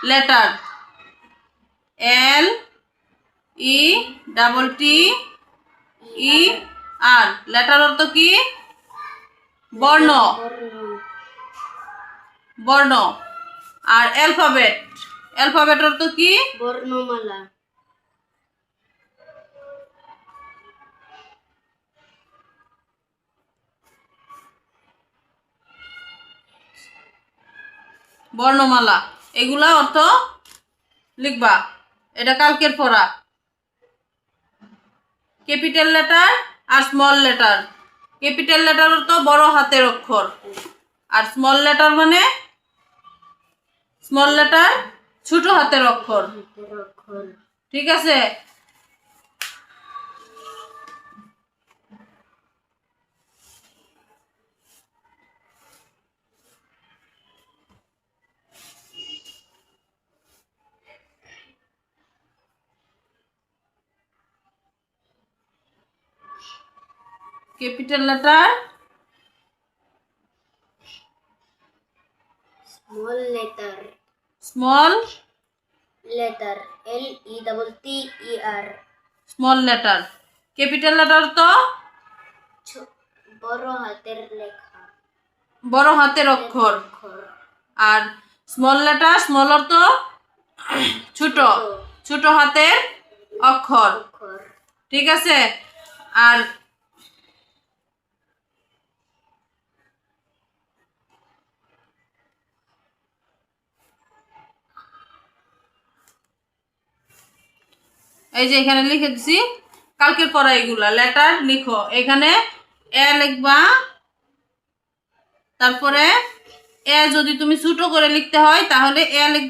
Letter, LETTER। Letter অর্থ কি? বর্ণ, বর্ণ। আর অ্যালফাবেট, অ্যালফাবেট অর্থ কি? বর্ণমালা। বর্ণমালা, এগুলা অর্থ লিখবা। এটা কালকের পড়া। ক্যাপিটাল লেটার আর স্মল লেটার। ক্যাপিটাল লেটার অর্থ বড় হাতের অক্ষর, আর স্মল লেটার মানে স্মল লেটার ছোট হাতের অক্ষর। ঠিক আছে? Capital letter, small letter, small letter, LETTER। Small letter. Capital letter তো বড় হাতের লেখা, বড় হাতের অক্ষর, আর স্মল লেটার, স্মল অর্থ ছোট, ছোট হাতের অক্ষর। ঠিক আছে? আর এই যে এখানে লিখে দিছি কালকের পড়া, এগুলা লেটার লিখো। এখানে এ লিখবা, তারপরে এ যদি তুমি ছোট করে লিখতে হয় তাহলে এ লিখবা।